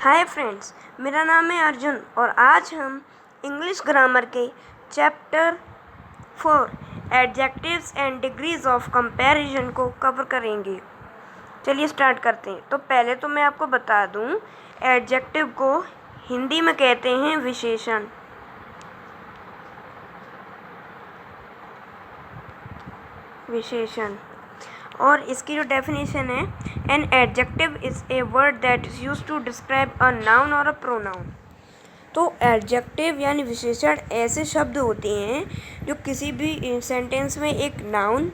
Hi friends, मेरा नाम है अर्जुन और आज हम इंग्लिश ग्रामर के chapter 4 adjectives and degrees of comparison को कवर करेंगे। चलिए स्टार्ट करते हैं। तो पहले तो मैं आपको बता दूं, एडजेक्टिव को हिंदी में कहते हैं विशेषण। और इसकी जो डेफिनेशन है, an adjective is a word that is used to describe a noun और अ प्रोनाउन। तो एडजेक्टिव यानी विशेषण ऐसे शब्द होते हैं जो किसी भी सेंटेंस में एक नाउन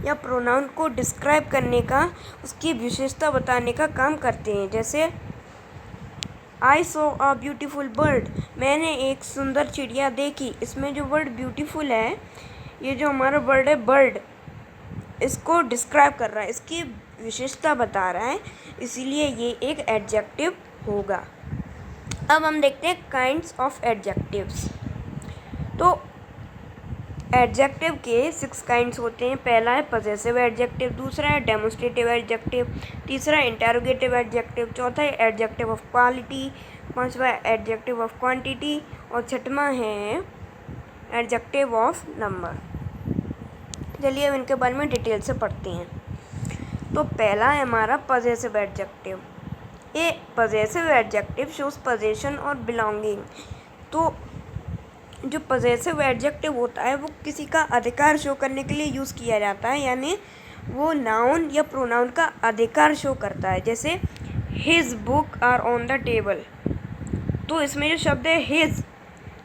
या प्रोनाउन को डिस्क्राइब करने का, उसकी विशेषता बताने का काम करते हैं। जैसे I saw a beautiful bird, मैंने एक सुंदर चिड़िया देखी। इसमें जो वर्ड ब्यूटीफुल है, ये जो हमारा वर्ड है बर्ड, इसको डिस्क्राइब कर रहा है, इसकी विशेषता बता रहा है, इसीलिए ये एक एडजेक्टिव होगा। अब हम देखते हैं काइंड्स ऑफ एडजेक्टिव्स। तो एडजेक्टिव के 6 काइंड्स होते हैं। पहला है पजेसिव एडजेक्टिव, दूसरा है डेमोन्स्ट्रेटिव एडजेक्टिव, तीसरा है इंटरोगेटिव एडजेक्टिव, चौथा है एडजेक्टिव ऑफ क्वालिटी, पांचवा है एडजेक्टिव ऑफ क्वांटिटी और छठवां है एडजेक्टिव ऑफ नंबर। चलिए अब इनके बारे में डिटेल से पढ़ते हैं। तो पहला है हमारा पजेसिव एडजेक्टिव। ए पजेसिव एडजेक्टिव शोज पोजीशन और बिलोंगिंग। तो जो पजेसिव एडजेक्टिव होता है वो किसी का अधिकार शो करने के लिए यूज़ किया जाता है, यानी वो नाउन या प्रोनाउन का अधिकार शो करता है। जैसे his book are on the table, तो इसमें जो शब्द है हिज,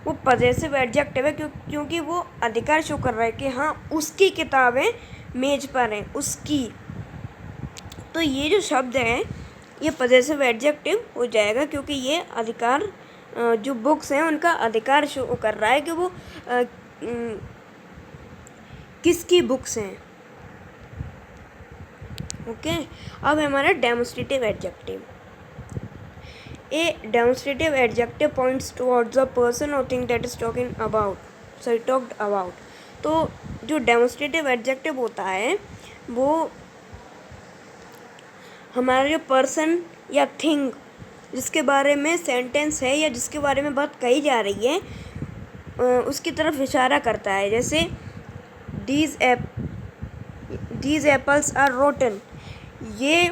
वो पजेसिव एडजेक्टिव है क्योंकि वो अधिकार शो कर रहा है कि हाँ उसकी किताबें मेज पर हैं, उसकी। तो ये जो शब्द है ये पजेसिव एडजेक्टिव हो जाएगा क्योंकि ये अधिकार, जो बुक्स हैं उनका अधिकार शो कर रहा है कि वो किसकी बुक्स हैं। ओके, अब हमारा demonstrative adjective. A demonstrative adjective points towards the person or thing that is talked about. तो जो डेमोन्स्ट्रेटिव एडजेक्टिव होता है वो हमारा जो पर्सन या थिंग जिसके बारे में सेंटेंस है या जिसके बारे में बात कही जा रही है, उसकी तरफ इशारा करता है। जैसे दीज एप्पल्स आर रोटन, ये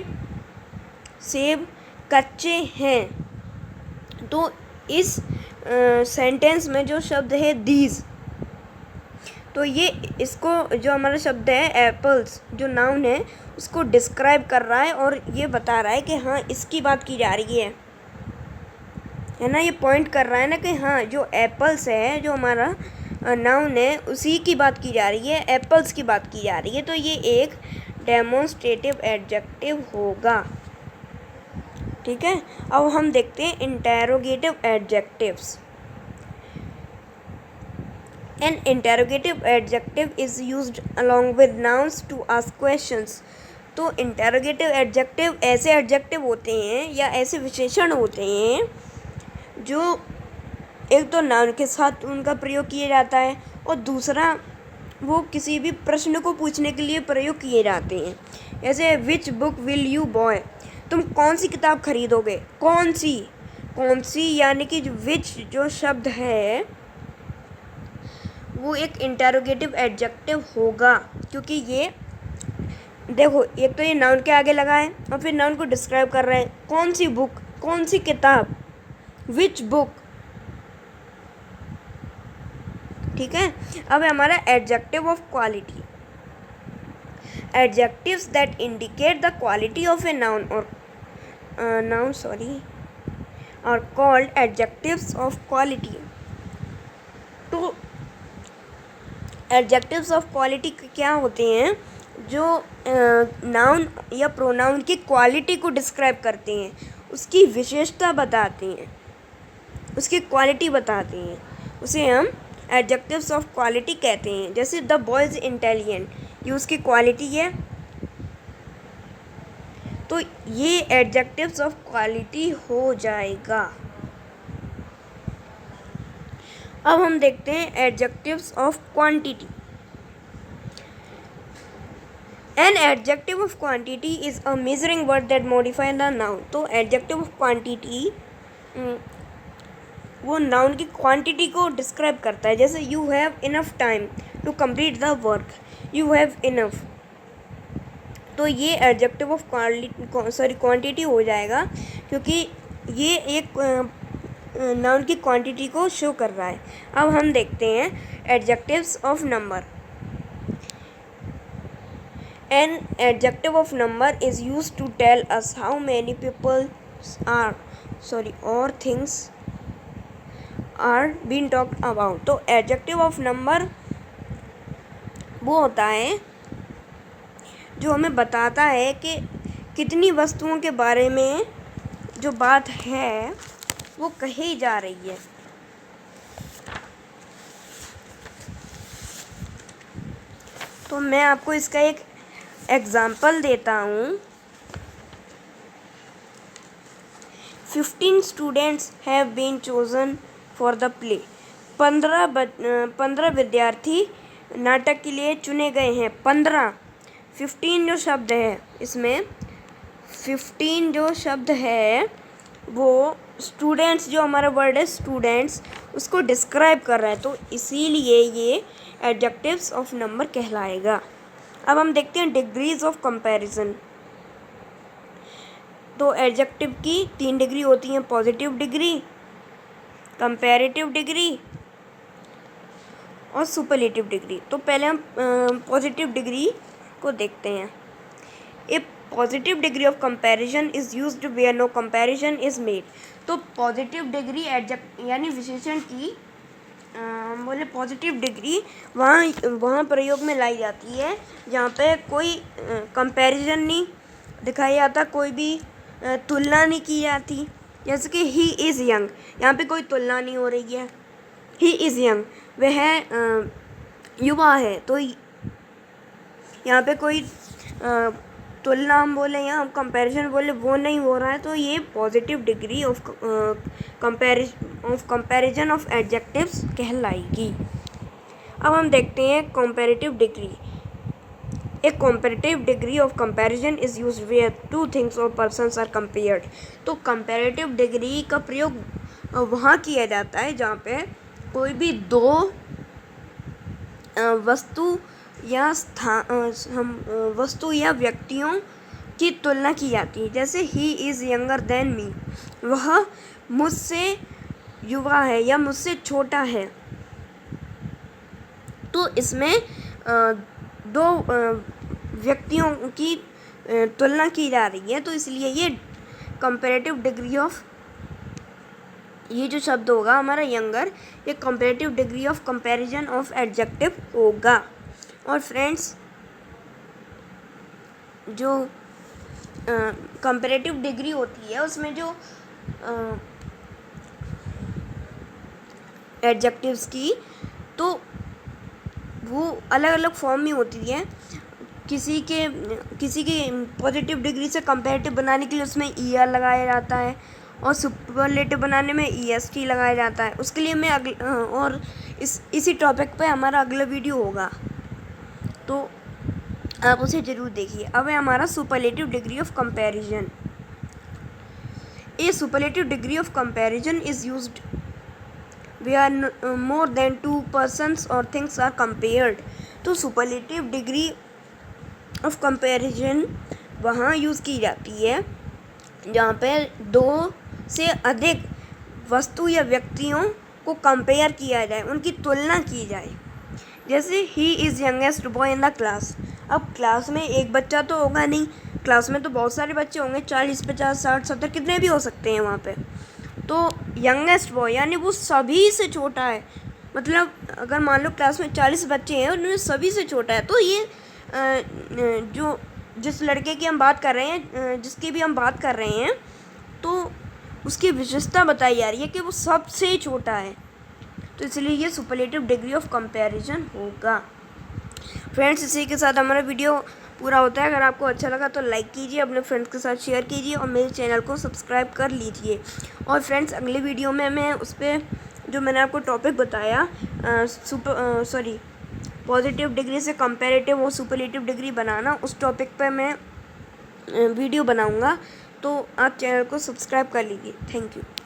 सेब कच्चे हैं। तो इस सेंटेंस में जो शब्द है दीज, तो ये इसको जो हमारा शब्द है एप्पल्स, जो नाउन है, उसको डिस्क्राइब कर रहा है और ये बता रहा है कि हाँ इसकी बात की जा रही है ना। ये पॉइंट कर रहा है ना कि हाँ जो एप्पल्स है, जो हमारा नाउन है, उसी की बात की जा रही है, एप्पल्स की बात की जा रही है। तो ये एक डेमोन्स्ट्रेटिव एडजेक्टिव होगा। ठीक है, अब हम देखते हैं interrogative adjectives. An interrogative adjective is used along with nouns to ask questions. तो इंटरोगेटिव एडजेक्टिव ऐसे एडजेक्टिव होते हैं या ऐसे विशेषण होते हैं जो एक तो नाउन के साथ उनका प्रयोग किया जाता है और दूसरा वो किसी भी प्रश्न को पूछने के लिए प्रयोग किए जाते हैं। जैसे which book will you boy, तुम कौन सी किताब खरीदोगे। कौन सी यानी कि विच जो शब्द है वो एक इंटरोगेटिव एडजेक्टिव होगा क्योंकि ये देखो, एक तो ये नाउन के आगे लगा है और फिर नाउन को डिस्क्राइब कर रहा है। कौन सी बुक, कौन सी किताब, विच बुक। ठीक है, अब हमारा adjective of quality. Adjectives that indicate the quality of a noun और कॉल्ड एडजेक्टिव्स ऑफ क्वालिटी। तो एडजेक्टिव्स ऑफ क्वालिटी क्या होते हैं? जो नाउन या प्रोनाउन की क्वालिटी को डिस्क्राइब करते हैं, उसकी विशेषता बताते हैं, उसकी क्वालिटी बताते हैं, उसे हम एडजेक्टिव्स ऑफ क्वालिटी कहते हैं। जैसे द बॉय इज इंटेलिजेंट, ये उसकी क्वालिटी है, तो ये एडजेक्टिव्स ऑफ क्वालिटी हो जाएगा। अब हम देखते हैं adjectives of quantity. An adjective of quantity is a measuring word that modify the noun. तो एडजेक्टिव ऑफ क्वांटिटी वो नाउन की क्वांटिटी को डिस्क्राइब करता है। जैसे you have enough time to complete the work, you have enough, तो ये adjective of quantity हो जाएगा, क्योंकि ये एक नाउन की क्वांटिटी को शो कर रहा है। अब हम देखते हैं adjectives of number. An adjective of number is used to tell us how many people or things are been talked about. तो एडजेक्टिव ऑफ नंबर वो होता है जो हमें बताता है कि कितनी वस्तुओं के बारे में जो बात है वो कही जा रही है। तो मैं आपको इसका एक एग्जाम्पल देता हूँ। 15 students have been chosen for the play. 15 विद्यार्थी नाटक के लिए चुने गए हैं। 15 जो शब्द है, इसमें 15 जो शब्द है वो स्टूडेंट्स, जो हमारा वर्ड है स्टूडेंट्स, उसको डिस्क्राइब कर रहा है, तो इसीलिए ये एडजेक्टिव्स ऑफ नंबर कहलाएगा। अब हम देखते हैं डिग्रीज ऑफ कंपैरिजन। तो एडजेक्टिव की 3 डिग्री होती हैं, पॉजिटिव डिग्री, कंपैरेटिव डिग्री और सुपरलेटिव डिग्री। तो पहले हम पॉजिटिव डिग्री को देखते हैं। A positive degree of comparison is used where no comparison is made. तो पॉजिटिव डिग्री यानी विशेषण की बोले पॉजिटिव डिग्री वहाँ प्रयोग में लाई जाती है जहाँ पे कोई कंपैरिजन नहीं दिखाया जाता, कोई भी तुलना नहीं की जाती। जैसे कि ही इज़ यंग, यहाँ पे कोई तुलना नहीं हो रही है। ही इज़ यंग, वह युवा है, तो यहाँ पे कोई तुलना हम बोले या हम कंपैरिजन बोले वो नहीं हो रहा है, तो ये positive degree of comparison of adjectives कहलाएगी। अब हम देखते हैं comparative degree. A comparative degree of comparison is used where two things or persons are compared. तो कंपैरेटिव डिग्री का प्रयोग वहाँ किया जाता है जहाँ पे कोई भी दो वस्तु या व्यक्तियों की तुलना की जाती है। जैसे he is younger than me, वह मुझसे युवा है या मुझसे छोटा है। तो इसमें दो व्यक्तियों की तुलना की जा रही है, तो इसलिए ये कंपैरेटिव डिग्री ऑफ, ये जो शब्द होगा हमारा यंगर, ये comparative degree of comparison of adjective होगा। और फ्रेंड्स, जो कंपैरेटिव डिग्री होती है उसमें जो एडजेक्टिव्स की, तो वो अलग अलग फॉर्म में होती है। किसी के पॉजिटिव डिग्री से कंपैरेटिव बनाने के लिए उसमें ER लगाया जाता है और सुपरलेटिव बनाने में EST लगाया जाता है। उसके लिए मैं और इसी टॉपिक पे हमारा अगला वीडियो होगा, तो आप उसे ज़रूर देखिए। अब है हमारा superlative degree of comparison. A superlative degree of comparison is used where more than 2 persons और थिंग्स आर कंपेयर्ड। तो सुपरलेटिव डिग्री ऑफ कंपैरिजन वहाँ यूज़ की जाती है जहाँ पे 2 से अधिक वस्तु या व्यक्तियों को कंपेयर किया जाए, उनकी तुलना की जाए। जैसे he is youngest boy in the class. अब क्लास में एक बच्चा तो होगा नहीं, क्लास में तो बहुत सारे बच्चे होंगे, 40, 50, 60, 70 कितने भी हो सकते हैं वहाँ पे। तो यंगेस्ट बॉय यानी वो सभी से छोटा है। मतलब अगर मान लो क्लास में 40 बच्चे हैं और उनमें सभी से छोटा है, तो ये जो जिस लड़के की हम बात कर रहे हैं, जिसकी भी हम बात कर रहे हैं, तो उसकी विशेषता बताई जा रही है कि वो सबसे छोटा है, तो इसलिए ये सुपरलेटिव डिग्री ऑफ कंपैरिजन होगा। फ्रेंड्स, इसी के साथ हमारा वीडियो पूरा होता है। अगर आपको अच्छा लगा तो लाइक कीजिए, अपने फ्रेंड्स के साथ शेयर कीजिए और मेरे चैनल को सब्सक्राइब कर लीजिए। और फ्रेंड्स, अगले वीडियो में मैं उस पर जो मैंने आपको टॉपिक बताया पॉजिटिव डिग्री से कंपैरेटिव और सुपरलेटिव डिग्री बनाना, उस टॉपिक पर मैं वीडियो बनाऊंगा, तो आप चैनल को सब्सक्राइब कर लीजिए। Thank you.